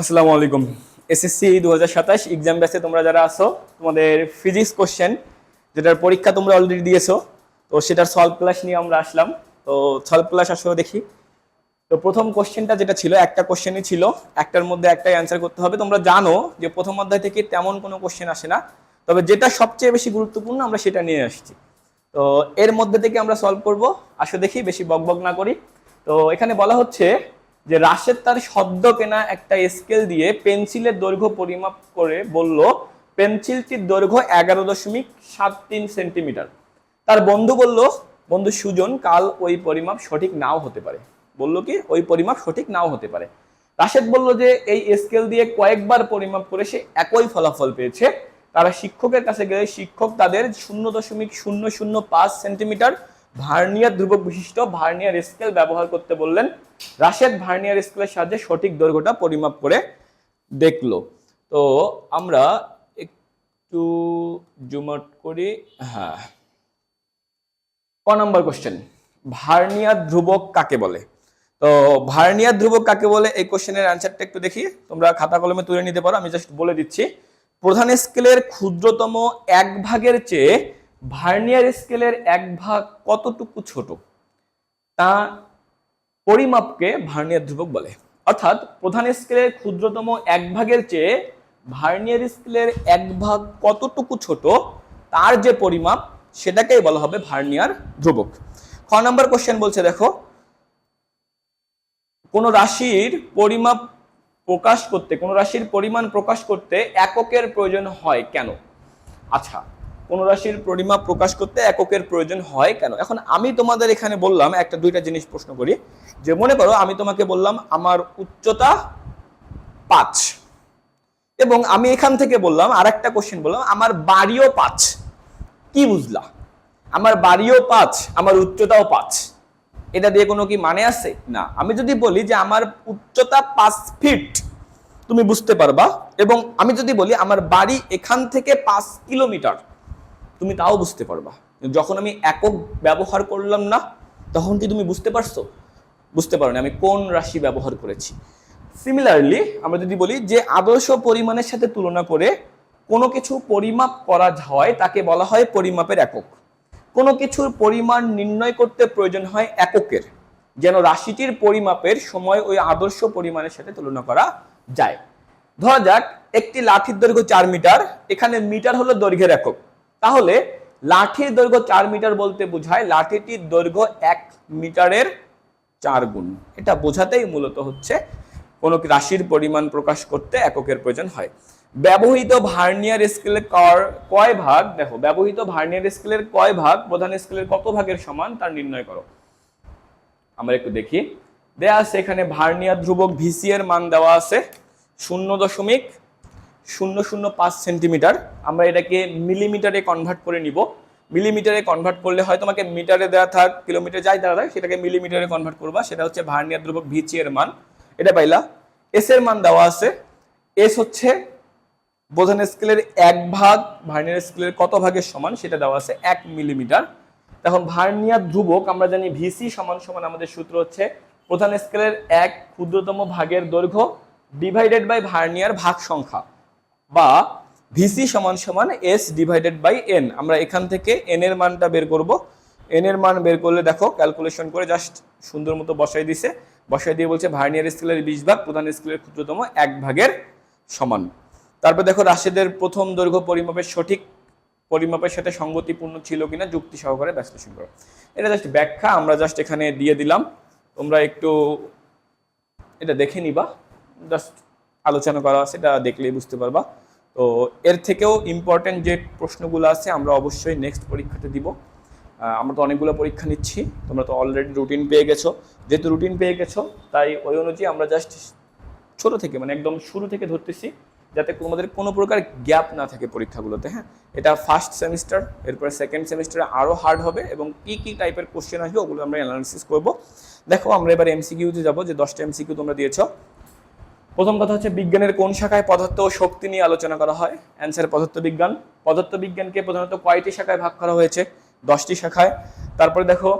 আসসালামু আলাইকুম। SSC 2027 exam ব্যাচে তোমরা যারা আছো, তোমাদের ফিজিক্স কোশ্চেন যেটার পরীক্ষা তোমরা অলরেডি দিয়েছো, তো সেটার সলভ ক্লাস নিয়ে আমরা আসলাম। তো সলভ ক্লাস আসলে দেখি। তো প্রথম কোশ্চেনটা যেটা ছিল, একটা কোশ্চেনই ছিল, একটার মধ্যে একটাই অ্যান্সার করতে হবে। তোমরা জানো যে প্রথম অধ্যায় থেকে তেমন কোনো কোশ্চেন আসে না, তবে যেটা সবচেয়ে বেশি গুরুত্বপূর্ণ আমরা সেটা নিয়ে আসছি। তো এর মধ্যে থেকে আমরা সলভ করব। আসো দেখি, বেশি বকবক না করি। তো এখানে বলা হচ্ছে যে রাশেদ তার সদ্য কেনা একটা স্কেল দিয়ে পেন্সিলের দৈর্ঘ্য পরিমাপ করে বলল পেন্সিলটির দৈর্ঘ্য 11.73 সেন্টিমিটার। তার বন্ধু বলল, বন্ধু সুজন, কাল ওই পরিমাপ সঠিক নাও হতে পারে। বললো কি, ওই পরিমাপ সঠিক নাও হতে পারে। রাশেদ বলল যে এই স্কেল দিয়ে কয়েকবার পরিমাপ করে সে একই ফলাফল পেয়েছে। তারা শিক্ষকের কাছে গেলে শিক্ষক তাদের 0.005 সেন্টিমিটার ভার্নিয়ার ধ্রুবক বিশিষ্ট ভার্নিয়ার স্কেল ব্যবহার করতে বললেন। রাশেদ ভার্নিয়ার স্কেলের সাহায্যে সঠিক দৈর্ঘ্যটা পরিমাপ করে দেখলো। তো আমরা একটু জুম আউট করি। হ্যাঁ, ক নম্বর কোশ্চেন, ভার্নিয়ার ধ্রুবক কাকে বলে? তো ভার্নিয়ার ধ্রুবক কাকে বলে, এই কোশ্চেনের অ্যান্সারটা একটু দেখি। তোমরা খাতা কলমে তুলে নিতে পারো, আমি জাস্ট বলে দিচ্ছি। প্রধান স্কেলের ক্ষুদ্রতম এক ভাগের চেয়ে ভার্নিয়ার স্কেলের এক ভাগ কতটুকু ছোট, তা পরিমাপকে ভার্নিয়ার ধ্রুবক বলে। অর্থাৎ প্রধান স্কেলের ক্ষুদ্রতম এক ভাগের চেয়ে ভার্নিয়ার স্কেলের এক ভাগ কতটুকু ছোট, তার যে পরিমাপ, সেটাকেই বলা হবে ভার্নিয়ার ধ্রুবক। খ নম্বর কোশ্চেন বলছে, দেখো, কোন রাশির পরিমাপ প্রকাশ করতে, কোন রাশির পরিমাণ প্রকাশ করতে এককের প্রয়োজন হয় কেন? আচ্ছা, কোন রাশির পরিমাপ প্রকাশ করতে এককের প্রয়োজন হয় কেন? এখন আমি তোমাদের এখানে বললাম একটা দুইটা জিনিস প্রশ্ন করি, যে মনে করো আমি তোমাকে বললাম আমার উচ্চতা 5, এবং আমি এখান থেকে বললাম আরেকটা কোশ্চেন বললাম আমার বাড়িও 5। কি বুঝলা? আমার বাড়িও 5, আমার উচ্চতাও 5, এটা দিয়ে কোনো কি মানে আছে? না। আমি যদি বলি যে আমার উচ্চতা 5 ফিট, তুমি বুঝতে পারবা। এবং আমি যদি বলি আমার বাড়ি এখান থেকে 5 কিলোমিটার, তুমি তাও বুঝতে পারবা। যখন আমি একক ব্যবহার করলাম না, তখন কি তুমি বুঝতে পারছো? বুঝতে পারো না আমি কোন রাশি ব্যবহার করেছি। সিমিলারলি আমরা যদি বলি যে আদর্শ পরিমাণের সাথে তুলনা করে কোনো কিছু পরিমাপ করা হয়, তাকে বলা হয় পরিমাপের একক। কোনো কিছুর পরিমাণ নির্ণয় করতে প্রয়োজন হয় এককের, যেন রাশিটির পরিমাপের সময় ওই আদর্শ পরিমাণের সাথে তুলনা করা যায়। ধরা যাক একটি লাঠির দৈর্ঘ্য 4 মিটার, এখানে মিটার হলো দৈর্ঘ্যের একক। তাহলে লাঠির দৈর্ঘ্য 4 মিটার বলতে বোঝায় লাঠিটির দৈর্ঘ্য 1 মিটারের 4 গুণ। এটা বোঝাতেই মূলত হচ্ছে কোন রাশির পরিমাণ প্রকাশ করতে এককের প্রয়োজন হয়। ব্যবহৃত ভার্নিয়ার স্কেলের কয় ভাগ, দেখো ব্যবহৃত ভার্নিয়ার স্কেলের কয় ভাগ প্রধান স্কেলের কত ভাগের সমান, তার নির্ণয় করো। আমরা একটু দেখি, দেয়া আছে এখানে ভার্নিয়ার ধ্রুবক ভিসি এর মান দেওয়া আছে 0.005 সেন্টিমিটার। আমরা এটাকে মিলিমিটারে কনভার্ট করে নিব। মিলিমিটারে কনভার্ট করলে হয় তোমাকে মিটারে দেওয়া থাক, কিলোমিটার যাই দেওয়া থাক, সেটাকে মিলিমিটারে কনভার্ট করবা। সেটা হচ্ছে ভার্নিয়ার ধ্রুবক ভিসি এর মান, এটা পাইলা। এস এর মান দেওয়া আছে, এস হচ্ছে প্রধান স্কেলের এক ভাগ ভার্নিয়ার স্কেলের কত ভাগের সমান, সেটা দেওয়া আছে 1 মিলিমিটার। এখন ভার্নিয়ার ধ্রুবক আমরা জানি ভিসি সমান সমান, আমাদের সূত্র হচ্ছে প্রধান স্কেলের এক ক্ষুদ্রতম ভাগের দৈর্ঘ্য ডিভাইডেড বাই ভার্নিয়ার ভাগ সংখ্যা, বা ভিসি সমান সমান এস ডিভাইডেড বাই এন। আমরা এখান থেকে এন এর মানটা বের করব। এন এর মান বের করলে দেখো ক্যালকুলেশন করে জাস্ট সুন্দর মতো বসাই দিছে, বসাই দিয়ে বলছে ভার্নিয়ার স্কেলের 20 ভাগ প্রধান স্কেলের ক্ষুদ্রতম 1 ভাগের সমান। তারপর দেখো রাশিদের প্রথম দৈর্ঘ্য পরিমাপের সঠিক পরিমাপের সাথে সঙ্গতিপূর্ণ ছিল কিনা যুক্তি সহকারে বিশ্লেষণ করো। এটা জাস্ট ব্যাখ্যা, আমরা জাস্ট এখানে দিয়ে দিলাম, তোমরা একটু এটা দেখে নিবা। জাস্ট আলোচনা করা আছে, এটা দেখলেই বুঝতে পারবা। তো এর থেকেও ইম্পর্টেন্ট যে প্রশ্নগুলো আছে আমরা অবশ্যই নেক্সট পরীক্ষাতে দিব। আমরা তো অনেকগুলো পরীক্ষা নিচ্ছি, তোমরা তো অলরেডি রুটিন পেয়ে গেছো। যেহেতু রুটিন পেয়ে গেছো, তাই ওই অনুযায়ী আমরা জাস্ট ছোট থেকে মানে একদম শুরু থেকে ধরতেছি, যাতে তোমাদের কোনো প্রকার গ্যাপ না থাকে পরীক্ষাগুলোতে। হ্যাঁ, এটা ফার্স্ট সেমিস্টার, এরপরে সেকেন্ড সেমিস্টারে আরও হার্ড হবে, এবং কি কি টাইপের কোশ্চেন আসবে ওগুলো আমরা অ্যানালিসিস করব। দেখো আমরা এবার এমসিকিউতে যাব, যে 10টা এমসিকিউ তোমরা দিয়েছো। প্রথম কথা হচ্ছে বিজ্ঞানের কোন শাখায় পদার্থ ও শক্তি নিয়ে আলোচনা করা হয়? অ্যান্সার পদার্থবিজ্ঞান। পদার্থবিজ্ঞানকে প্রধানত কয়টি শাখায় ভাগ করা হয়েছে? 10টি শাখায়। তারপরে দেখো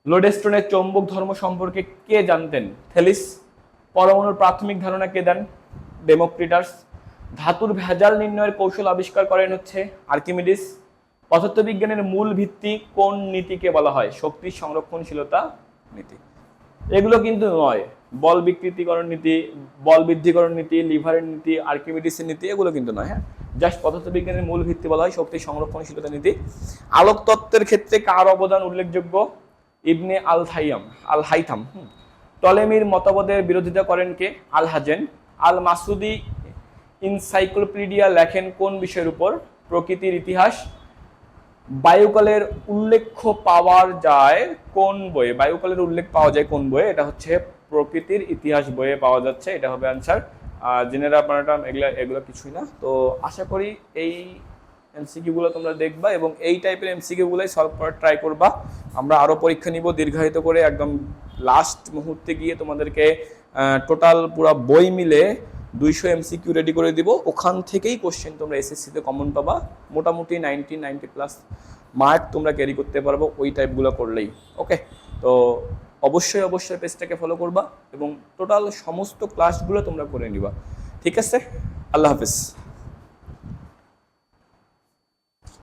লোডস্টোনের চৌম্বক ধর্ম সম্পর্কে কে জানতেন? থেলিস। পরমাণুর প্রাথমিক ধারণা কে দেন? ডেমোক্রিটাস। ধাতুর ভেজাল নির্ণয়ের কৌশল আবিষ্কার করেন হচ্ছে আর্কিমিডিস। পদার্থবিজ্ঞানের মূল ভিত্তি কোন নীতিকে বলা হয়? শক্তি সংরক্ষণশীলতা নীতি। এগুলো কিন্তু নয়, বল বিকৃতিকরণ নীতি, বল বৃদ্ধিকরণ নীতি, লিভারের নীতি, আর্কিমিডিসের নীতি, এগুলো কিন্তু নয়। হ্যাঁ, জাস্ট পদার্থবিজ্ঞানের মূল ভিত্তি বলা হয় শক্তি সংরক্ষণশীলতা নীতি। আলোক তত্ত্বের ক্ষেত্রে কার অবদান উল্লেখযোগ্য? ইবনে আল হাইথাম। টলেমির মতবাদের বিরোধিতা করেন কে? আল হাজেন। আল মাসুদি ইনসাইক্লোপিডিয়া লেখেন কোন বিষয়ের উপর? প্রকৃতির ইতিহাস। বায়ুকালের উল্লেখ পাওয়া যায় কোন বইয়ে? বায়ুকালের উল্লেখ পাওয়া যায় কোন বইয়ে? এটা হচ্ছে প্রকৃতির ইতিহাস বইয়ে পাওয়া যাচ্ছে, এটা হবে অ্যান্সার। জেনারেল আপনারা এগুলো কিছুই না। তো আশা করি এই এমসিকিউ গুলো তোমরা দেখবা এবং এই টাইপের এমসিকিউ গুলোই সলভ করার ট্রাই করবা। আমরা আরো পরীক্ষা নিব দীর্ঘায়িত করে, একদম লাস্ট মুহূর্তে গিয়ে তোমাদেরকে টোটাল পুরো বই মিলে 200 এমসিকিউ রেডি করে দিব। ওখান থেকেই কোশ্চেন তোমরা এসএসসিতে কমন পাবা। মোটামুটি 90+ মার্ক তোমরা ক্যারি করতে পারবো ওই টাইপগুলো করলেই। ওকে, তো অবশ্যই পেজটাকে ফলো করবা এবং টোটাল সমস্ত ক্লাসগুলো তোমরা করে নিবা। ঠিক আছে, আল্লাহ হাফেজ।